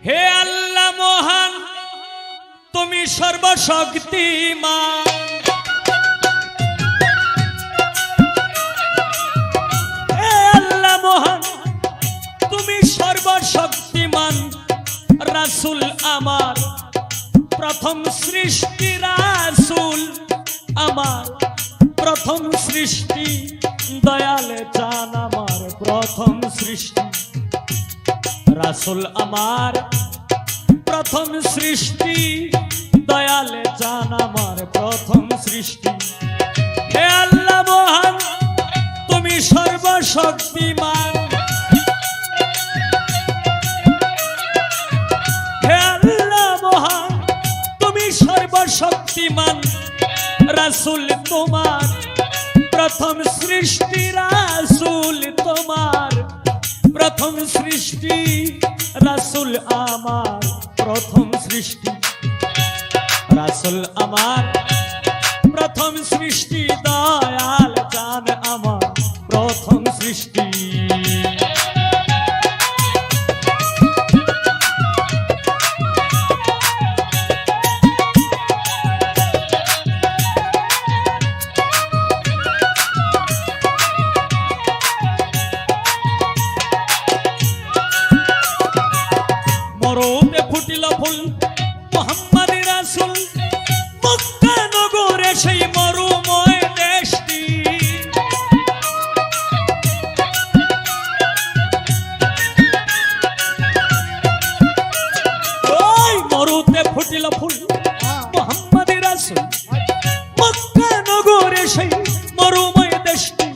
হে আল্লাহ মহান, তুমি সর্বশক্তিমান। হে আল্লাহ মহান, তুমি সর্বশক্তিমান। রাসূল আমার প্রথম সৃষ্টি, রাসূল আমার প্রথম সৃষ্টি, দয়ালে চান আমার প্রথম সৃষ্টি। রাসূল আমার প্রথম সৃষ্টি, দয়ালে চান আমার প্রথম সৃষ্টি। হে আল্লাহ মহান, তুমি সর্বশক্তিমান। হে আল্লাহ মহান, তুমি সর্বশক্তিমান। রাসূল তোমার প্রথম সৃষ্টি, রাসূল তোমার প্রথম সৃষ্টি। রাসূল আমার প্রথম সৃষ্টি। রাসূল আমার প্রথম সৃষ্টি, দয়াল চান আমার প্রথম সৃষ্টি। মরুতে ফুটিল ফুল মুহাম্মদ রাসূল, মক্কা নগরে সেই মরুময় দেশটি। ওই মরুতে ফুটিল ফুল মুহাম্মদ রাসূল, মক্কা নগরে সেই মরুময় দেশটি।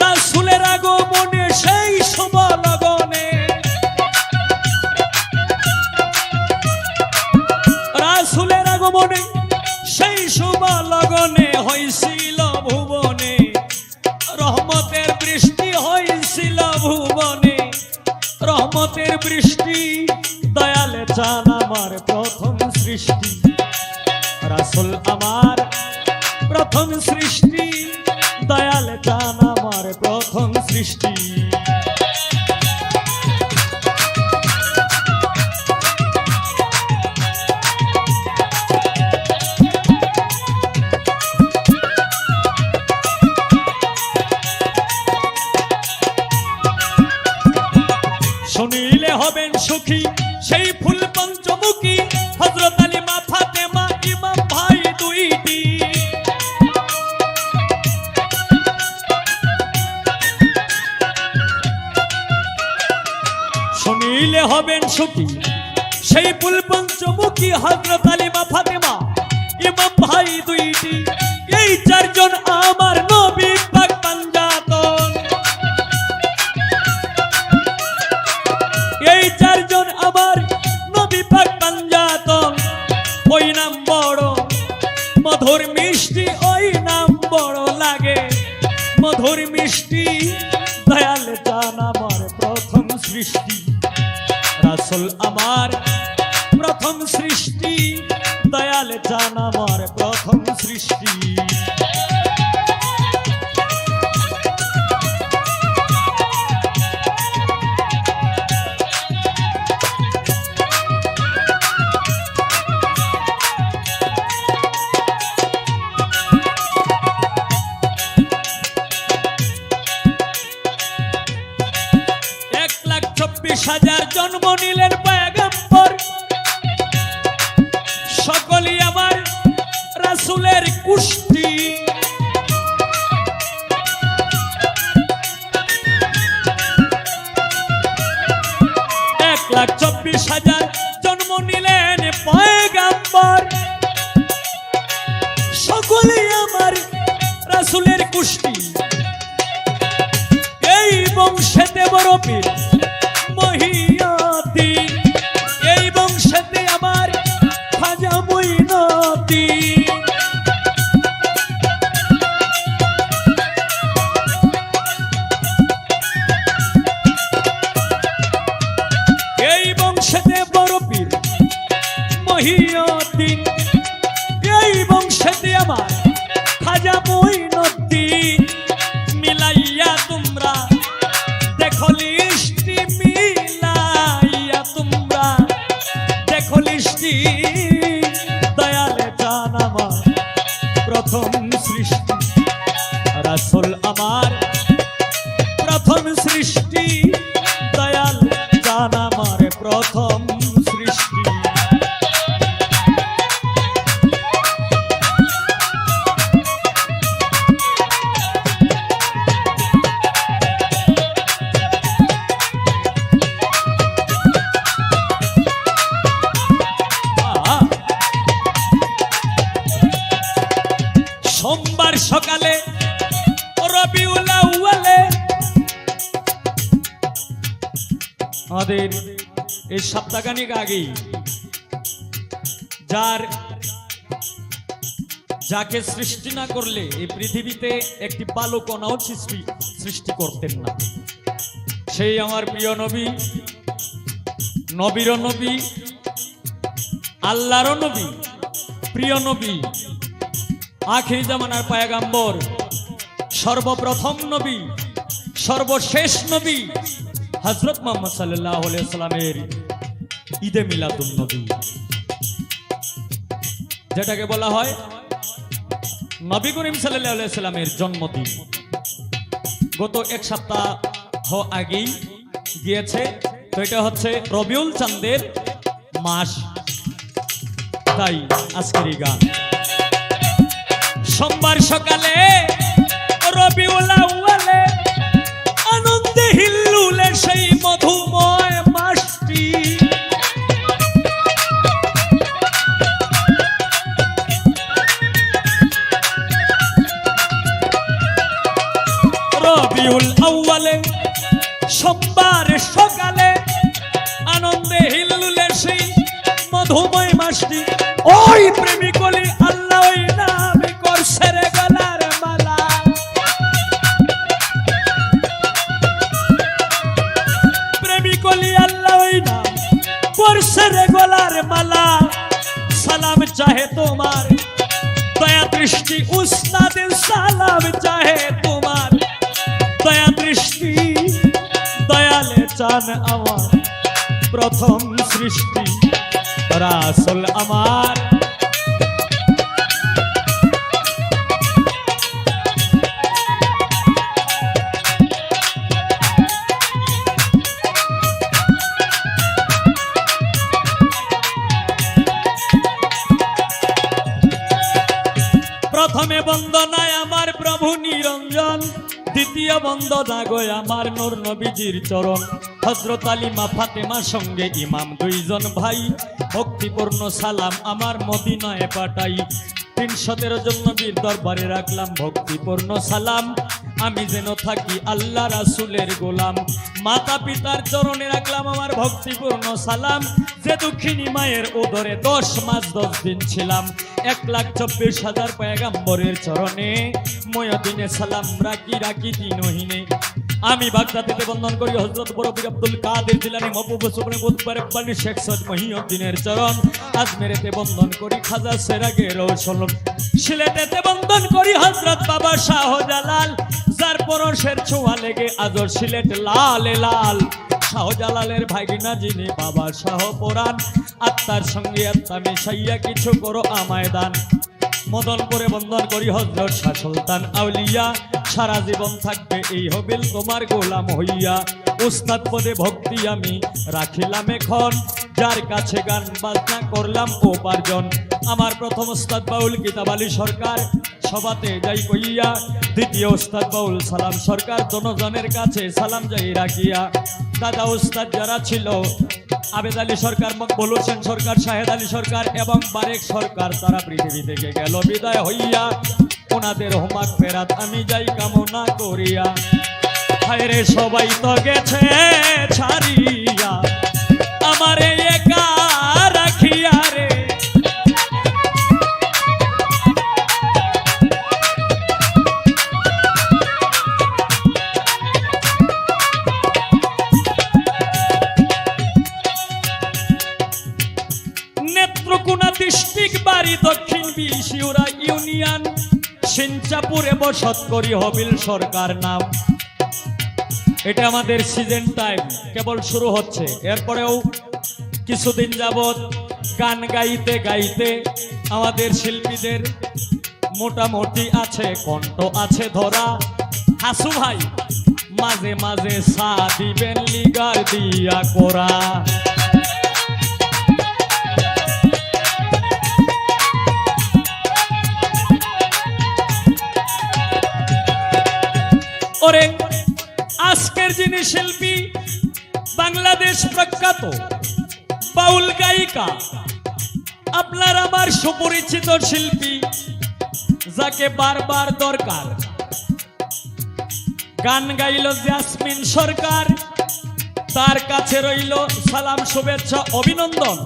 রাসূলের আগমনে সেই শুভ লগনে, রাসূলের আগমনে সেই শুভ লগনে হইছিল ভুবনে রহমতের বৃষ্টি, হইছিল ভুবনে রহমতের বৃষ্টি। দয়ালে চান আমার প্রথম সৃষ্টি। রাসূল আমার প্রথম সৃষ্টি, দয়ালে চান আমার প্রথম সৃষ্টি। শুনিলে হবেন সুখী সেই ফুল পঞ্চমুখী, হযরত আলী মা ফাতেমা ইমাম ভাই দুইটি। শুনিলে হবেন সুখী সেই ফুল পঞ্চমুখী, হযরত আলী মা ফাতেমা ইমাম ভাই দুইটি। এই চারজন আমার নবী পাক পাঞ্জাতন, এই চারজন আমার নবী পাক পাঞ্জাতন। ওই নাম বড় মধুর মিষ্টি, ওই নাম বড় লাগে মধুর মিষ্টি। দয়াল চান আমার প্রথম সৃষ্টি। রাসূল আমার প্রথম সৃষ্টি, দয়াল চান আমার প্রথম সৃষ্টি। হাজার জন্ম নিলেন পয়গম্বর, সকলই আমার রাসূলের কুষ্টি। 1,24,000 জন্ম নিলেন পয়গম্বর, সকলই আমার রাসূলের কুষ্টি। এই বংশেতে বড় পীর মহিয়াদ্দিন, এই বংশেতে আমার খাজা মুঈনুদ্দিন। এই বংশেতে বড় পীর মহিউদ্দিন, এই বংশেতে আমার খাজা মুঈনুদ্দিন। মিলাইয়া তোমরা দেখো লিস্টি, মিলাইয়া তোমরা সৃষ্টি দয়াল চান আমার প্রথম সৃষ্টি। সোমবার সকালে রবিউল আউয়ালে আমাদের এই সপ্তাহখানিক আগেই যাকে সৃষ্টি না করলে এই পৃথিবীতে একটি বালু কণাও সৃষ্টি করতেন না, সেই আমার প্রিয় নবী, নবীর নবী, আল্লাহর নবী, প্রিয় নবী, আখির জামানার পয়গাম্বর, সর্বপ্রথম নবী, সর্বশেষ নবী হযরত মুহাম্মদ সাল্লাল্লাহু আলাইহি ওয়াসাল্লামের ঈদে মিলাদুন নবী, যেটাকে বলা হয় নবী করিম সাল্লাল্লাহু আলাইহি ওয়াসাল্লামের জন্মদিন। গত এক সপ্তাহ আগেই গিয়েছে, তো এটা হচ্ছে রবিউল চাঁদের মাস, তাই আজকের এই গান। সোমবার সকালে রবিউল আউয়ালে আনন্দে হিল্লুলে সেই মধুময় মাসটি, রবিউল আউয়ালে সোমবার সকালে আনন্দে হিল্লুলে সেই মধুময় মাসটি, ওই প্রেমিকলি আল্লাহ ওই নামে করছে রে গলার মালা, প্রেমিকলি আল্লাহ ওই নাম করছে রে গলার মালা। সালাম চাহে তোমার দয়া দৃষ্টি উস্তাদ, সালাম চাহে তোমার দয়া দৃষ্টি, দয়ালে চান আমার প্রথম সৃষ্টি রাসূল আমার। প্রথমে বন্দনায় আমার প্রভু নিরঞ্জন, দ্বিতীয় বন্দনা গো আমার নূর নবীজির চরণ, হযরত আলী মা ফাতেমার সঙ্গে ইমাম দুইজন ভাই, ভক্তিপূর্ণ সালাম আমার মদিনায় পাঠাই। 313 জন নবীর দরবারে রাখলাম ভক্তিপূর্ণ সালাম, আমি যেন থাকি আল্লাহ রাসূলের গোলাম। মাতা পিতার চরণে রাখলাম আমার ভক্তিপূর্ণ সালাম, যে দুঃখিনী মায়ের উদরে 10 মাস 10 দিন ছিলাম। 1,24,000 পয়গাম্বরের চরণে ময়দিনে সালাম রাখি রাখি দিনহীনে। আমি বাগদাদেতে বন্দন করি হযরত বরফির আব্দুল কাদের জিলানী, মাহবুব সুবহান বুধবার বানি শেখ সৈয়দ মহিউদ্দিনের চরণ। আজমেরেতে বন্দন করি খাজা সেরাগের রসুল, সিলেটেতে বন্দন করি হযরত বাবা শাহজালাল, যার পরশের ছোঁয়া লেগে আজও সিলেট লাল লাল। শাহজালালের ভাগিনা যিনি বাবা শাহ পুরাণ, আত্মার সঙ্গে আত্মা মিশাইয়া কিছু করো আমায় দান। মদনপুরে বন্দন করি হযরত শাহ সুলতান আউলিয়া, সারা জীবন থাকবে এই হবিল তোমার গোলাম হইয়া। উস্তাদ পদে ভক্তি আমি রাখিলাম এখন, যার কাছে গান বাজনা করলাম উপার্জন। আমার প্রথম উস্তাদ বাউল কিতাব আলী সরকার, সভাতে যাই কইয়া। দ্বিতীয় উস্তাদ বাউল সালাম সরকার, জনজনের কাছে সালাম যাই রাখিয়া। দাদা উস্তাদ যারা ছিল আবেদ আলী সরকার, মকবুল হোসেন সরকার, শাহেদ আলী সরকার এবং বারেক সরকার, তারা পৃথিবী থেকে গেল বিদায় হইয়া। ওনাদের হোমাক ফেরাত আমি যাই কামনা করিয়া। হায়রে সবাই তো গেছে ছাড়িয়া, আমারে একা রাখিয়া রে। নেত্রকোনা ডিস্ট্রিক্ট, বাড়ি দক্ষিণ বিশিউরা ইউনিয়ন, সিনচাপুরে বসত করি হবিল সরকার নাম। এটা আমাদের সিজন টাইম কেবল শুরু হচ্ছে, এরপরেও কিছুদিন যাবত গান গাইতে গাইতে আমাদের শিল্পীদের মোটামুটি আছে কণ্ঠ আছে ধরা। হাসু ভাই মাঝে মাঝে সা দিবেন লিগার দিয়া কোরা। ওরে আজকের যিনি শিল্পী, বাংলাদেশ প্রখ্যাত বাউল গায়িকা, আপনার আমার সুপরিচিত শিল্পী, যাকে বারবার দরকার, গান গাইল জেসমিন সরকার, তার কাছে রইল সালাম, শুভেচ্ছা, অভিনন্দন।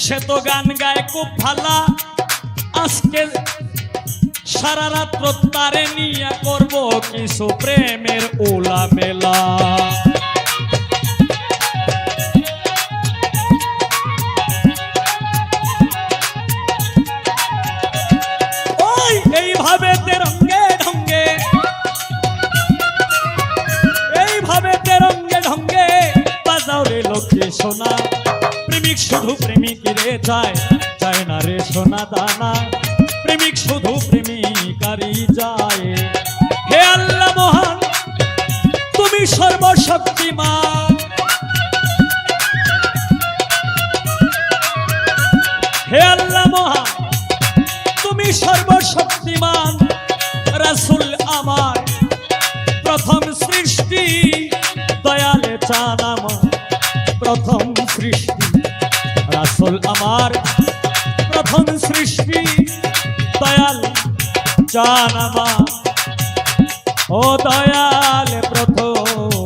সে তো গান গায় খুব ভালো। আজকে সারা রাত্র তারে নিয়ে করব কিছু প্রেমের ওলা মেলা। ওই এইভাবে তেরঙ্গে ঢঙ্গে, এইভাবে তেরঙ্গে ঢঙ্গে বাজাও রে লক্ষ্মী সোনা। প্রেমিক শুধু প্রেমিকরে চায়, চায় না রে সোনা দানা। প্রেমিক শুধু প্রেমিকারই যায়। হে আল্লাহ মহান, তুমি সর্বশক্তিমান। হে আল্লাহ মহান, তুমি সর্বশক্তিমান। রাসূল আমার প্রথম সৃষ্টি, দয়ালে চান আমার প্রথম সৃষ্টি। রাসূল আমার প্রথম সৃষ্টি, দয়াল চান আমার ও দয়াল প্রথম